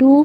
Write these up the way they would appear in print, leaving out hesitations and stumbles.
2,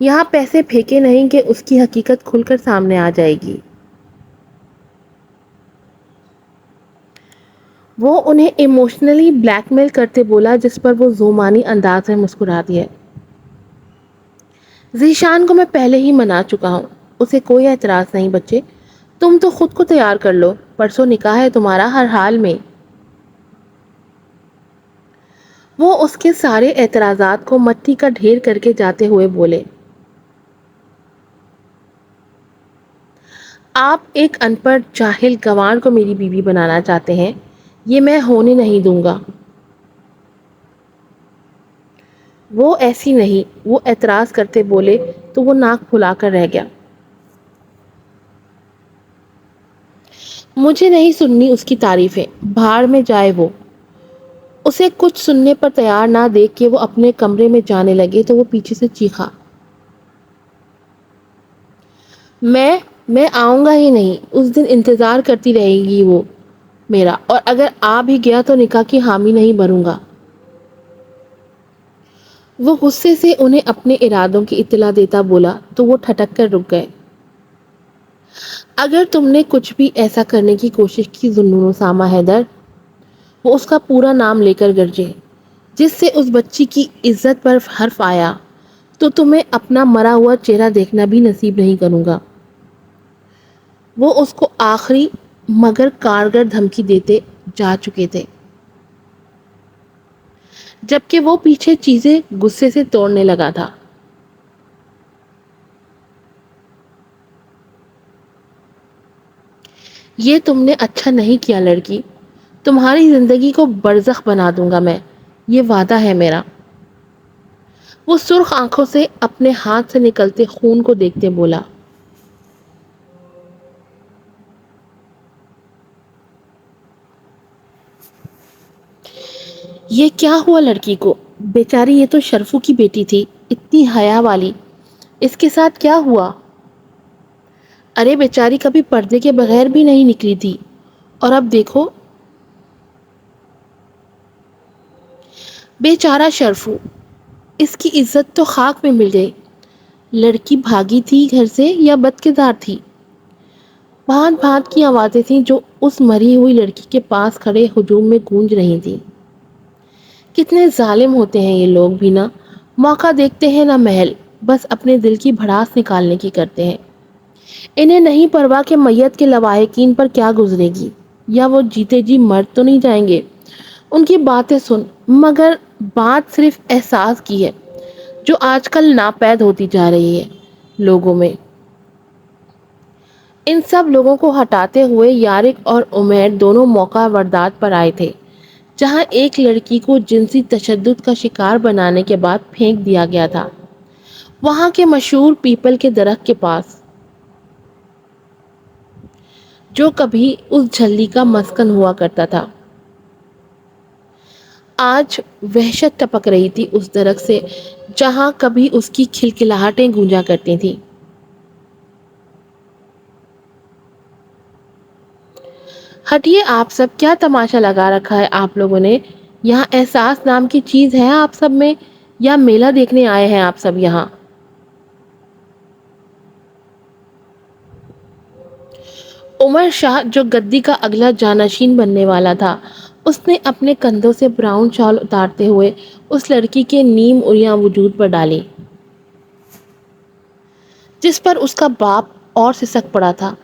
یہاں پیسے پھینکے نہیں کہ اس کی حقیقت کھل کر سامنے آ جائے گی۔ وہ انہیں ایموشنلی بلیک میل کرتے بولا، جس پر وہ ذومانی انداز میں مسکرا دیا۔ ذیشان کو میں پہلے ہی منا چکا ہوں، اسے کوئی اعتراض نہیں بچے، تم تو خود کو تیار کر لو، پرسوں نکاح ہے تمہارا ہر حال میں۔ وہ اس کے سارے اعتراضات کو مٹی کا ڈھیر کر کے جاتے ہوئے بولے، آپ ایک ان پڑھ جاہل گنوار کو میری بیوی بنانا چاہتے ہیں، یہ میں ہونے نہیں دوں گا۔ وہ ایسی نہیں، وہ اعتراض کرتے بولے تو وہ ناک پھلا کر رہ گیا۔ مجھے نہیں سننی اس کی تعریفیں، بھاڑ میں جائے وہ۔ اسے کچھ سننے پر تیار نہ دیکھ کے وہ اپنے کمرے میں جانے لگے تو وہ پیچھے سے چیخا، میں آؤں گا ہی نہیں، اس دن انتظار کرتی رہے گی وہ میرا، اور اگر آ بھی گیا تو نکاح کی حامی نہیں بنوں گا۔ وہ غصے سے انہیں اپنے ارادوں کی اطلاع دیتا بولا تو وہ ٹھٹک کر رک گئے۔ اگر تم نے کچھ بھی ایسا کرنے کی کوشش کی ذوالنور اسامہ حیدر، وہ اس کا پورا نام لے کر گرجے، جس سے اس بچی کی عزت پر حرف آیا، تو تمہیں اپنا مرا ہوا چہرہ دیکھنا بھی نصیب نہیں کروں گا۔ وہ اس کو آخری مگر کارگر دھمکی دیتے جا چکے تھے، جبکہ وہ پیچھے چیزیں غصے سے توڑنے لگا تھا۔ یہ تم نے اچھا نہیں کیا لڑکی، تمہاری زندگی کو برزخ بنا دوں گا میں، یہ وعدہ ہے میرا۔ وہ سرخ آنکھوں سے اپنے ہاتھ سے نکلتے خون کو دیکھتے بولا، یہ کیا ہوا لڑکی کو؟ بیچاری یہ تو شرفو کی بیٹی تھی، اتنی حیا والی، اس کے ساتھ کیا ہوا؟ ارے بیچاری کبھی پردے کے بغیر بھی نہیں نکلی تھی، اور اب دیکھو۔ بیچارہ شرفو، اس کی عزت تو خاک میں مل گئی۔ لڑکی بھاگی تھی گھر سے یا بدکردار تھی؟ بھانت بھانت کی آوازیں تھیں جو اس مری ہوئی لڑکی کے پاس کھڑے ہجوم میں گونج رہی تھیں۔ کتنے ظالم ہوتے ہیں یہ لوگ بھی نا، موقع دیکھتے ہیں نہ محل، بس اپنے دل کی بھڑاس نکالنے کی کرتے ہیں۔ انہیں نہیں پرواہ کہ میت کے لواحقین پر کیا گزرے گی، یا وہ جیتے جی مر تو نہیں جائیں گے۔ ان کی باتیں سن، مگر بات صرف احساس کی ہے جو آج کل ناپید ہوتی جا رہی ہے لوگوں میں۔ ان سب لوگوں کو ہٹاتے ہوئے یارق اور عمیر دونوں موقع واردات پر آئے تھے، جہاں ایک لڑکی کو جنسی تشدد کا شکار بنانے کے بعد پھینک دیا گیا تھا، وہاں کے مشہور پیپل کے درخت کے پاس، جو کبھی اس جھلی کا مسکن ہوا کرتا تھا۔ آج وحشت ٹپک رہی تھی اس درخت سے جہاں کبھی اس کی کھلکھلاہٹیں گونجا کرتی تھیں۔ ہٹیے آپ سب، کیا تماشا لگا رکھا ہے آپ لوگوں نے؟ یہاں احساس نام کی چیز ہے آپ سب میں، یا میلہ دیکھنے آئے ہیں آپ سب یہاں؟ عمر شاہ، جو گدی کا اگلا جانشین بننے والا تھا، اس نے اپنے کندھوں سے براؤن شال اتارتے ہوئے اس لڑکی کے نیم عریاں وجود پر ڈالی، جس پر اس کا باپ اور سسک پڑا تھا،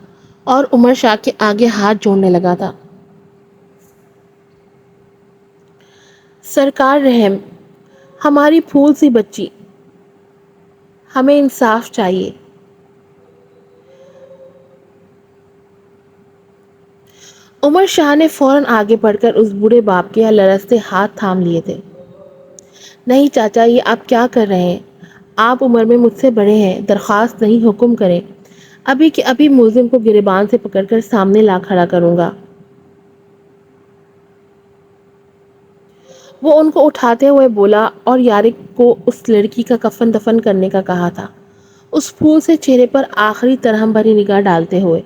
اور عمر شاہ کے آگے ہاتھ جوڑنے لگا تھا۔ سرکار رحم، ہماری پھول سی بچی، ہمیں انصاف چاہیے۔ عمر شاہ نے فوراً آگے بڑھ کر اس بوڑھے باپ کے لرزتے ہاتھ تھام لیے تھے۔ نہیں چاچا، یہ آپ کیا کر رہے ہیں؟ آپ عمر میں مجھ سے بڑے ہیں، درخواست نہیں حکم کریں، ابھی کے ابھی ملزم کو گریبان سے پکڑ کر سامنے لا کھڑا کروں گا۔ وہ ان کو اٹھاتے ہوئے بولا اور یارق کو اس لڑکی کا کفن دفن کرنے کا کہا تھا، اس پھول سے چہرے پر آخری ترہم بھری نگاہ ڈالتے ہوئے۔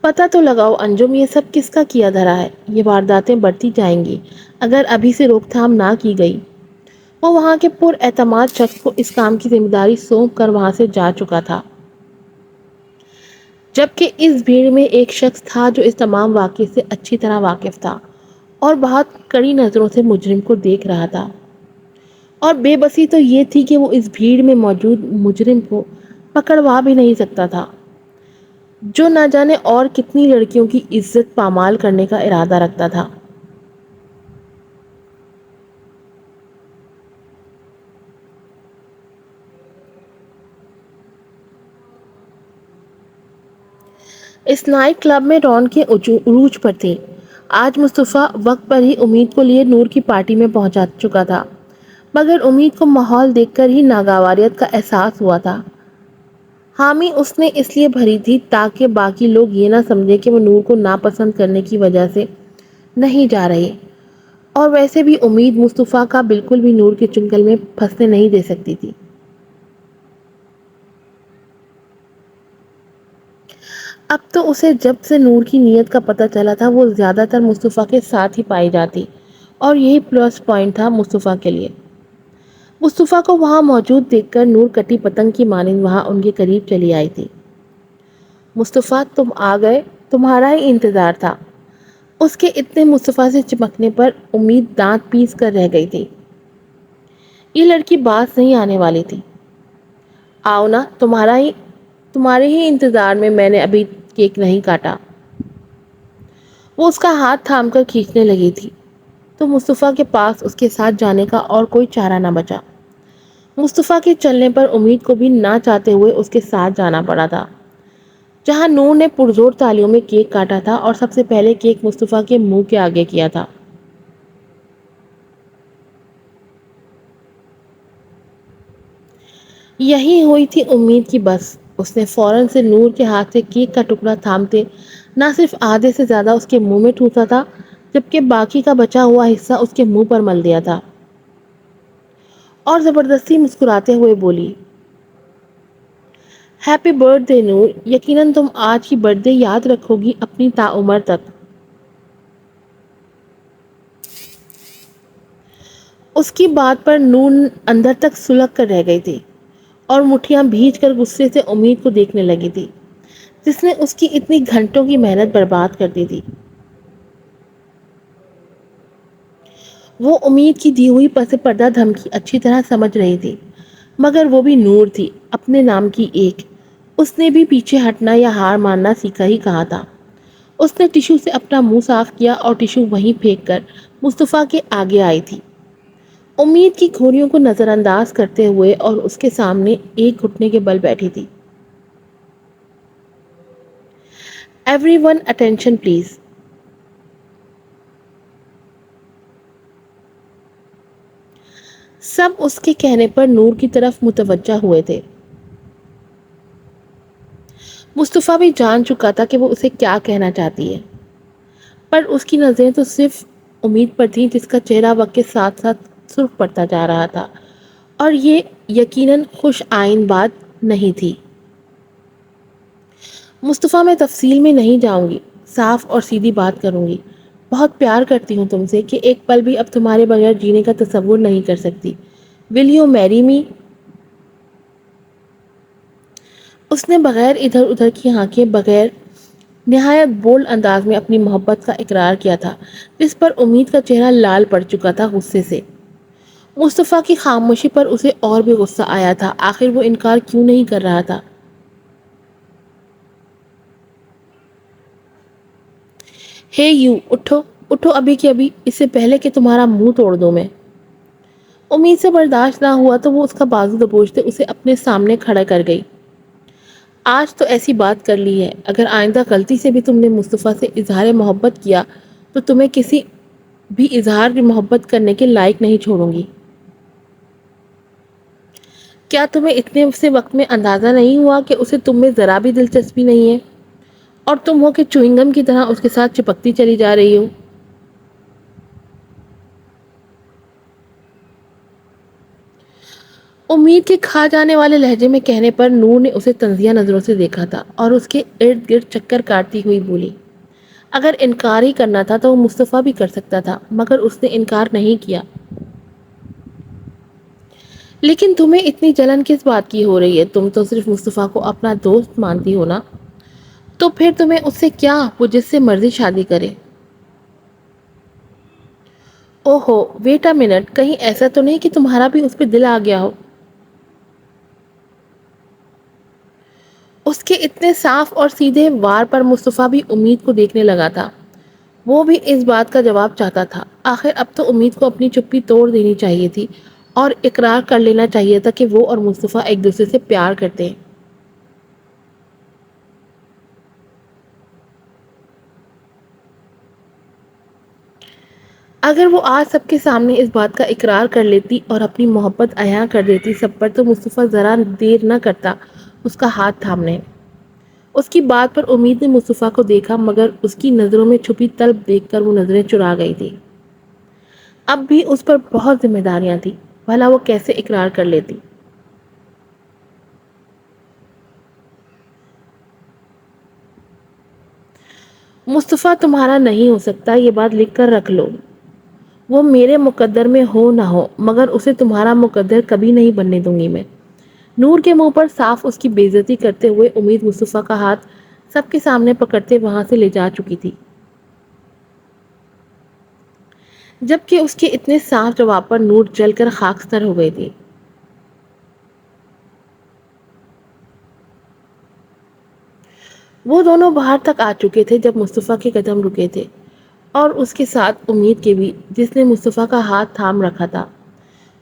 پتہ تو لگاؤ انجم، یہ سب کس کا کیا دھرا ہے؟ یہ وارداتیں بڑھتی جائیں گی اگر ابھی سے روک تھام نہ کی گئی۔ وہ وہاں کے پر اعتماد شخص کو اس کام کی ذمہ داری سونپ کر وہاں سے جا چکا تھا، جبکہ اس بھیڑ میں ایک شخص تھا جو اس تمام واقعے سے اچھی طرح واقف تھا اور بہت کڑی نظروں سے مجرم کو دیکھ رہا تھا۔ اور بے بسی تو یہ تھی کہ وہ اس بھیڑ میں موجود مجرم کو پکڑوا بھی نہیں سکتا تھا، جو نہ جانے اور کتنی لڑکیوں کی عزت پامال کرنے کا ارادہ رکھتا تھا۔ اس نائٹ کلب میں رون کے عروج پر تھی۔ آج مصطفیٰ وقت پر ہی امید کو لیے نور کی پارٹی میں پہنچا چکا تھا، مگر امید کو ماحول دیکھ کر ہی ناگواریت کا احساس ہوا تھا۔ حامی اس نے اس لیے بھری تھی تاکہ باقی لوگ یہ نہ سمجھے کہ وہ نور کو ناپسند کرنے کی وجہ سے نہیں جا رہے، اور ویسے بھی امید مصطفیٰ کا بالکل بھی نور کے چنگل میں پھنسنے نہیں دے سکتی تھی۔ اب تو اسے جب سے نور کی نیت کا پتہ چلا تھا وہ زیادہ تر مصطفیٰ کے ساتھ ہی پائی جاتی، اور یہی پلس پوائنٹ تھا مصطفیٰ کے لیے۔ مصطفیٰ کو وہاں موجود دیکھ کر نور کٹی پتنگ کی مانند وہاں ان کے قریب چلی آئی تھی۔ مصطفیٰ تم آ گئے، تمہارا ہی انتظار تھا۔ اس کے اتنے مصطفیٰ سے چمکنے پر امید دانت پیس کر رہ گئی تھی۔ یہ لڑکی باز نہیں آنے والی تھی۔ آؤ نا، تمہارے ہی انتظار میں نے ابھی کیک نہیں کاٹا۔ وہ اس کا ہاتھ تھام کر کھینچنے لگی تھی تو مصطفیٰ کے پاس اس کے ساتھ جانے کا اور کوئی چارہ نہ بچا۔ مصطفیٰ کے چلنے پر امید کو بھی نہ چاہتے ہوئے اس کے ساتھ جانا پڑا تھا، جہاں نور نے پرزور تالیوں میں کیک کاٹا تھا اور سب سے پہلے کیک مصطفیٰ کے منہ کے آگے کیا تھا۔ یہی ہوئی تھی امید کی بس۔ اس نے فوراً سے نور کے ہاتھ سے کیک کا ٹکڑا تھامتے نہ صرف آدھے سے زیادہ اس کے منہ میں ٹھوسا تھا، جبکہ باقی کا بچا ہوا حصہ اس کے منہ پر مل دیا تھا، اور زبردستی مسکراتے ہوئے بولی، ہیپی برتھ ڈے نور، یقیناً تم آج کی برتھ ڈے یاد رکھو گی اپنی تاعمر تک۔ اس کی بات پر نور اندر تک سلگ کر رہ گئی تھی اور مٹھیاں بھیج کر غصے سے امید کو دیکھنے لگی تھی، جس نے اس کی اتنی گھنٹوں کی محنت برباد کر دی تھی۔ وہ امید کی دی ہوئی پس پردہ دھمکی اچھی طرح سمجھ رہی تھی، مگر وہ بھی نور تھی، اپنے نام کی ایک۔ اس نے بھی پیچھے ہٹنا یا ہار ماننا سیکھا ہی کہا تھا۔ اس نے ٹشو سے اپنا منہ صاف کیا اور ٹشو وہیں پھینک کر مصطفیٰ کے آگے آئی تھی، امید کی کھوریوں کو نظر انداز کرتے ہوئے، اور اس کے سامنے ایک گھٹنے کے بل بیٹھی تھی۔ Everyone attention please. سب اس کے کہنے پر نور کی طرف متوجہ ہوئے تھے۔ مصطفیٰ بھی جان چکا تھا کہ وہ اسے کیا کہنا چاہتی ہے، پر اس کی نظریں تو صرف امید پر تھیں، جس کا چہرہ وقت کے ساتھ ساتھ سرخ پڑتا جا رہا تھا، اور یہ یقیناً خوش آئند بات نہیں تھی۔ مصطفیٰ، میں تفصیل میں نہیں جاؤں گی، صاف اور سیدھی بات کروں گی۔ بہت پیار کرتی ہوں تم سے کہ ایک پل بھی اب تمہارے بغیر جینے کا تصور نہیں کر سکتی۔ ول یو میری می؟ اس نے بغیر ادھر ادھر کی آنکھیں بغیر نہایت بولڈ انداز میں اپنی محبت کا اقرار کیا تھا، جس پر امید کا چہرہ لال پڑ چکا تھا غصے سے۔ مصطفیٰ کی خاموشی پر اسے اور بھی غصہ آیا تھا، آخر وہ انکار کیوں نہیں کر رہا تھا؟ ہے یو، اٹھو اٹھو ابھی کے ابھی، اس سے پہلے کہ تمہارا منہ توڑ دوں میں۔ امید سے برداشت نہ ہوا تو وہ اس کا بازو دبوچتے اسے اپنے سامنے کھڑا کر گئی۔ آج تو ایسی بات کر لی ہے، اگر آئندہ غلطی سے بھی تم نے مصطفیٰ سے اظہار محبت کیا تو تمہیں کسی بھی اظہار کی محبت کرنے کے لائق نہیں چھوڑوں گی۔ کیا تمہیں اتنے سے وقت میں اندازہ نہیں ہوا کہ اسے تم میں ذرا بھی دلچسپی نہیں ہے، اور تم ہو کہ چوئنگم کی طرح اس کے ساتھ چپکتی چلی جا رہی ہو؟ امید کے کھا جانے والے لہجے میں کہنے پر نور نے اسے تنزیہ نظروں سے دیکھا تھا اور اس کے ارد گرد چکر کاٹتی ہوئی بولی، اگر انکار ہی کرنا تھا تو وہ مصطفیٰ بھی کر سکتا تھا، مگر اس نے انکار نہیں کیا۔ لیکن تمہیں اتنی جلن کس بات کی ہو رہی ہے؟ تم تو صرف مصطفیٰ کو اپنا دوست مانتی ہو نا؟ تو پھر تمہیں اس سے کیا، وہ جس سے مرضی شادی کرے۔ اوہو ویٹ اے منٹ، کہیں ایسا تو نہیں کہ تمہارا بھی اس پہ دل آ گیا ہو؟ اس کے اتنے صاف اور سیدھے وار پر مصطفیٰ بھی امید کو دیکھنے لگا تھا۔ وہ بھی اس بات کا جواب چاہتا تھا۔ آخر اب تو امید کو اپنی چپی توڑ دینی چاہیے تھی اور اقرار کر لینا چاہیے تھا کہ وہ اور مصطفیٰ ایک دوسرے سے پیار کرتے ہیں۔ اگر وہ آج سب کے سامنے اس بات کا اقرار کر لیتی اور اپنی محبت عیاں کر دیتی سب پر، تو مصطفیٰ ذرا دیر نہ کرتا اس کا ہاتھ تھامنے۔ اس کی بات پر امید نے مصطفیٰ کو دیکھا، مگر اس کی نظروں میں چھپی طلب دیکھ کر وہ نظریں چرا گئی تھی۔ اب بھی اس پر بہت ذمہ داریاں تھیں، بھلا وہ کیسے اقرار کر لیتی۔ مصطفیٰ تمہارا نہیں ہو سکتا، یہ بات لکھ کر رکھ لو۔ وہ میرے مقدر میں ہو نہ ہو، مگر اسے تمہارا مقدر کبھی نہیں بننے دوں گی میں۔ نور کے منہ پر صاف اس کی بے عزتی کرتے ہوئے امید مصطفیٰ کا ہاتھ سب کے سامنے پکڑتے وہاں سے لے جا چکی تھی، جبکہ اس کے اتنے صاف جواب پر نور جل کر خاکستر ہو گئی تھی۔ وہ دونوں باہر تک آ چکے تھے جب مصطفیٰ کے قدم رکے تھے، اور اس کے ساتھ امید کے بھی، جس نے مصطفیٰ کا ہاتھ تھام رکھا تھا۔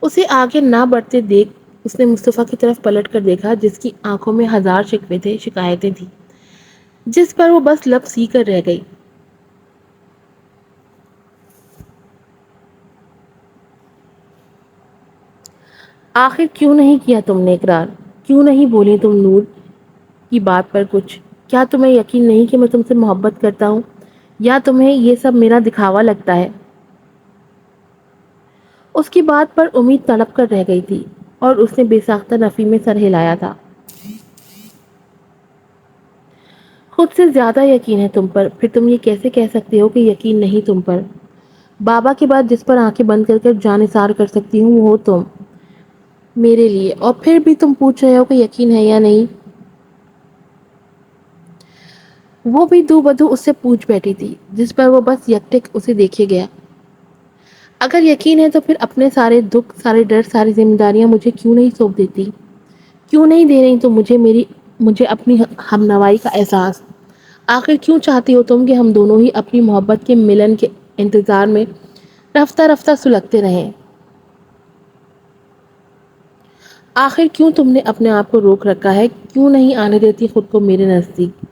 اسے آگے نہ بڑھتے دیکھ اس نے مصطفیٰ کی طرف پلٹ کر دیکھا، جس کی آنکھوں میں ہزار شکوے تھے، شکایتیں تھیں، جس پر وہ بس لب سی کر رہ گئی۔ آخر کیوں نہیں کیا تم نے اقرار؟ کیوں نہیں بولی تم نور کی بات پر کچھ؟ کیا تمہیں یقین نہیں کہ میں تم سے محبت کرتا ہوں، یا تمہیں یہ سب میرا دکھاوا لگتا ہے؟ اس کی بات پر امید تڑپ کر رہ گئی تھی اور اس نے بے ساختہ نفی میں سر ہلایا تھا۔ خود سے زیادہ یقین ہے تم پر، پھر تم یہ کیسے کہہ سکتے ہو کہ یقین نہیں تم پر؟ بابا کے بعد جس پر آنکھیں بند کر کر جان نثار کر سکتی ہوں وہ ہو تم میرے لیے، اور پھر بھی تم پوچھ رہے ہو کہ یقین ہے یا نہیں؟ وہ بھی دو بدو اس سے پوچھ بیٹھی تھی، جس پر وہ بس یکٹک اسے دیکھے گیا۔ اگر یقین ہے تو پھر اپنے سارے دکھ، سارے ڈر، ساری ذمہ داریاں مجھے کیوں نہیں سونپ دیتی؟ کیوں نہیں دے رہی تو مجھے اپنی ہمنوائی کا احساس؟ آخر کیوں چاہتی ہو تم کہ ہم دونوں ہی اپنی محبت کے ملن کے انتظار میں رفتہ رفتہ سلگتے رہیں؟ آخر کیوں تم نے اپنے آپ کو روک رکھا ہے؟ کیوں نہیں آنے دیتی خود کو میرے نزدیک؟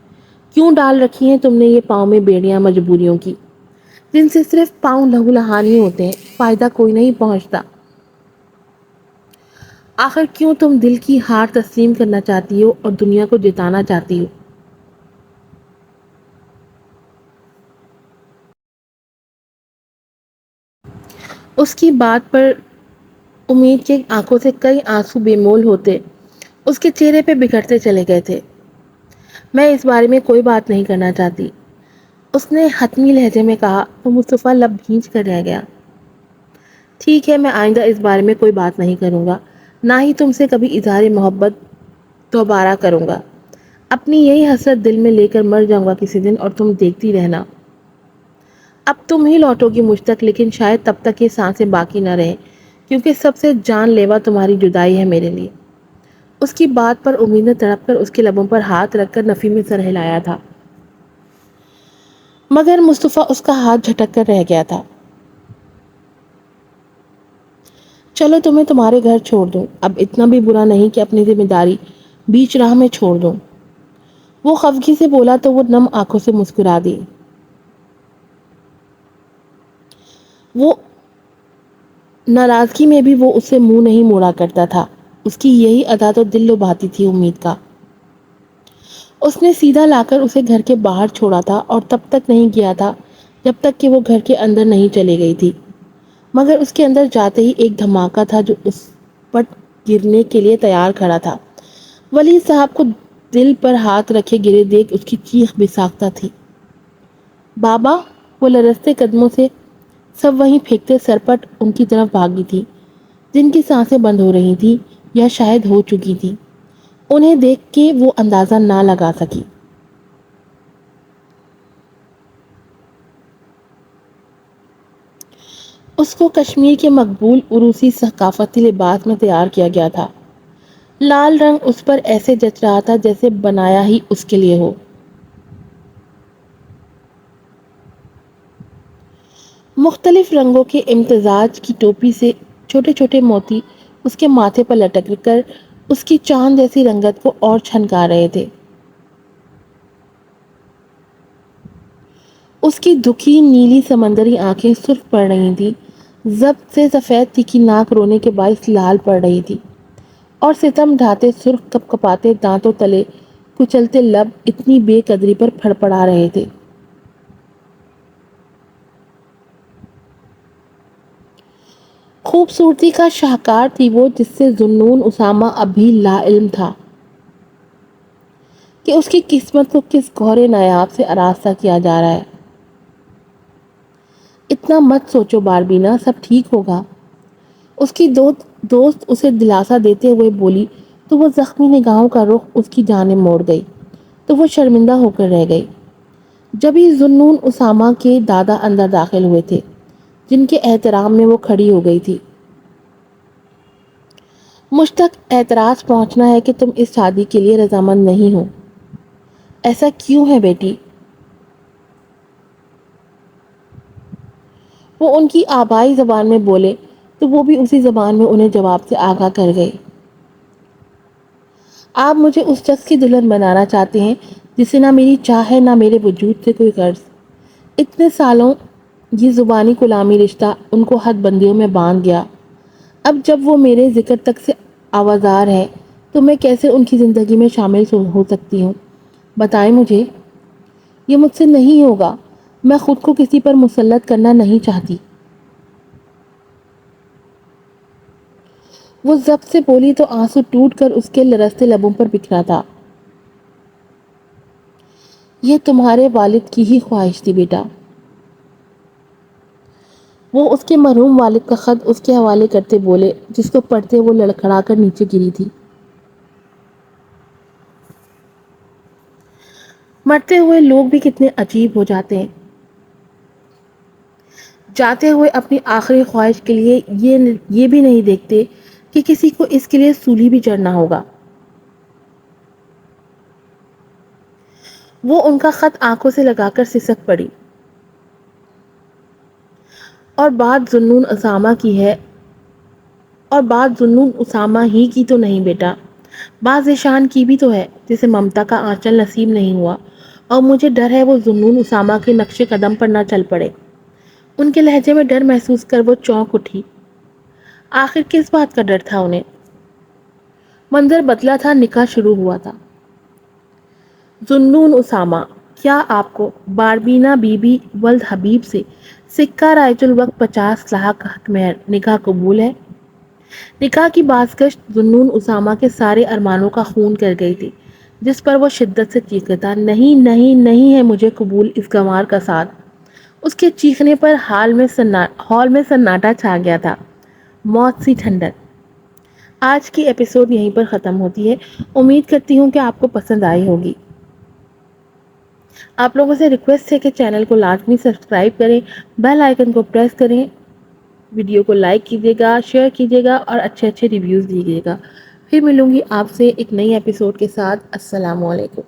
کیوں ڈال رکھی ہیں تم نے یہ پاؤں میں بیڑیاں مجبوریوں کی، جن سے صرف پاؤں لہو لہانی ہوتے ہیں، فائدہ کوئی نہیں پہنچتا؟ آخر کیوں تم دل کی ہار تسلیم کرنا چاہتی ہو اور دنیا کو جتانا چاہتی ہو؟ اس کی بات پر امید کے آنکھوں سے کئی آنسو بے مول ہوتے اس کے چہرے پہ بکھرتے چلے گئے تھے۔ میں اس بارے میں کوئی بات نہیں کرنا چاہتی، اس نے حتمی لہجے میں کہا تو مصطفیٰ لب بھینچ کر رہ گیا۔ ٹھیک ہے، میں آئندہ اس بارے میں کوئی بات نہیں کروں گا، نہ ہی تم سے کبھی اظہار محبت دوبارہ کروں گا۔ اپنی یہی حسرت دل میں لے کر مر جاؤں گا کسی دن، اور تم دیکھتی رہنا۔ اب تم ہی لوٹو گی مجھ تک، لیکن شاید تب تک یہ سانسیں باقی نہ رہیں، کیونکہ سب سے جان لیوا تمہاری جدائی ہے میرے لیے۔ اس کی بات پر امید نے تڑپ کر اس کے لبوں پر ہاتھ رکھ کر نفی میں سر ہلایا تھا، مگر مصطفیٰ اس کا ہاتھ جھٹک کر رہ گیا تھا۔ چلو تمہیں تمہارے گھر چھوڑ دوں، اب اتنا بھی برا نہیں کہ اپنی ذمہ داری بیچ راہ میں چھوڑ دوں۔ وہ خفگی سے بولا تو وہ نم آنکھوں سے مسکرا دی۔ وہ ناراضگی میں بھی وہ اس سے منہ نہیں موڑا کرتا تھا، اس کی یہی ادا تو دل لبھاتی تھی امید کا۔ اس نے سیدھا لا کر اسے گھر کے باہر چھوڑا تھا، اور تب تک نہیں گیا تھا جب تک کہ وہ گھر کے اندر نہیں چلے گئی تھی، مگر اس کے اندر جاتے ہی ایک دھماکہ تھا جو اس پر گرنے کے لیے تیار کھڑا تھا۔ ولی صاحب کو دل پر ہاتھ رکھے گرے دیکھ اس کی چیخ بے ساختہ تھی۔ بابا! وہ لرزتے قدموں سے سب وہیں پھینکتے سرپٹ ان کی طرف بھاگی تھی، جن کی سانسیں بند ہو رہی تھی یا شاید ہو چکی تھی۔ انہیں دیکھ کے وہ اندازہ نہ لگا سکی۔ اس کو کشمیر کے مقبول عروسی ثقافتی لباس میں تیار کیا گیا تھا۔ لال رنگ اس پر ایسے جچ رہا تھا جیسے بنایا ہی اس کے لیے ہو۔ مختلف رنگوں کے امتزاج کی ٹوپی سے چھوٹے چھوٹے موتی اس کے ماتھے پر لٹک کر اس کی چاند جیسی رنگت کو اور چھنکا رہے تھے۔ اس کی دکھی نیلی سمندری آنکھیں سرخ پڑ رہی تھیں، ضبط سے سفید تیکھی ناک رونے کے باعث لال پڑ رہی تھی، اور ستم ڈھاتے سرخ کپ کپاتے دانتوں تلے کچلتے لب اتنی بے قدری پر پھڑپڑا رہے تھے۔ خوبصورتی کا شاہکار تھی وہ، جس سے ذوالنون اسامہ اب بھی لا علم تھا کہ اس کی قسمت کو کس گہرے نایاب سے آراستہ کیا جا رہا ہے۔ اتنا مت سوچو باربینا، سب ٹھیک ہوگا، اس کی دوست اسے دلاسا دیتے ہوئے بولی تو وہ زخمی نگاہوں کا رخ اس کی جانب موڑ گئی تو وہ شرمندہ ہو کر رہ گئی۔ جبھی ذوالنون اسامہ کے دادا اندر داخل ہوئے تھے، جن کے احترام میں وہ کھڑی ہو گئی تھی۔ مجھ تک اعتراض پہنچنا ہے کہ تم اس شادی کے لیے رضامند نہیں ہو۔ ایسا کیوں ہے بیٹی؟ وہ ان کی آبائی زبان میں بولے تو وہ بھی اسی زبان میں انہیں جواب سے آگاہ کر گئے۔ آپ مجھے اس شخص کی دلہن بنانا چاہتے ہیں جسے نہ میری چاہ ہے نہ میرے وجود سے کوئی غرض۔ اتنے سالوں یہ زبانی غلامی رشتہ ان کو حد بندیوں میں باندھ گیا۔ اب جب وہ میرے ذکر تک سے آوازار ہے تو میں کیسے ان کی زندگی میں شامل ہو سکتی ہوں؟ بتائیں مجھے۔ یہ مجھ سے نہیں ہوگا، میں خود کو کسی پر مسلط کرنا نہیں چاہتی۔ وہ ضبط سے بولی تو آنسو ٹوٹ کر اس کے لرزتے لبوں پر بکھرا تھا۔ یہ تمہارے والد کی ہی خواہش تھی بیٹا۔ وہ اس کے مرحوم والد کا خط اس کے حوالے کرتے بولے، جس کو پڑھتے وہ لڑکھڑا کر نیچے گری تھی۔ مرتے ہوئے لوگ بھی کتنے عجیب ہو جاتے ہیں۔ جاتے ہوئے اپنی آخری خواہش کے لیے یہ بھی نہیں دیکھتے کہ کسی کو اس کے لیے سولی بھی چڑھنا ہوگا۔ وہ ان کا خط آنکھوں سے لگا کر سسک پڑی۔ اور بات ذوالنون اسامہ کی ہے، اور بات ذوالنون اسامہ ہی کی تو نہیں بیٹا، باز شان کی بھی تو ہے، جسے ممتا کا آنچل نصیب نہیں ہوا، اور مجھے ڈر ہے وہ ذوالنون اسامہ کے نقش قدم پر نہ چل پڑے۔ ان کے لہجے میں ڈر محسوس کر وہ چونک اٹھی۔ آخر کس بات کا ڈر تھا انہیں؟ منظر بدلا تھا، نکاح شروع ہوا تھا۔ ذوالنون اسامہ، کیا آپ کو باربینا بی بی ولد حبیب سے سکہ رائج الوقت 50 لاکھ حق مہر نکاح قبول ہے؟ نکاح کی بازگشت ذوالنون اسامہ کے سارے ارمانوں کا خون کر گئی تھی، جس پر وہ شدت سے چیختا، نہیں نہیں نہیں ہے مجھے قبول اس گنوار کا ساتھ۔ اس کے چیخنے پر ہال میں سناٹا چھا گیا تھا، موت سی ٹھنڈک۔ آج کی ایپیسوڈ یہیں پر ختم ہوتی ہے۔ امید کرتی ہوں کہ آپ کو پسند آئی ہوگی۔ آپ لوگوں سے ریکویسٹ ہے کہ چینل کو لازمی سبسکرائب کریں، بیل آئیکن کو پریس کریں، ویڈیو کو لائک کیجیے گا، شیئر کیجیے گا اور اچھے ریویوز دیجیے گا۔ پھر ملوں گی آپ سے ایک نئی ایپیسوڈ کے ساتھ۔ السلام علیکم۔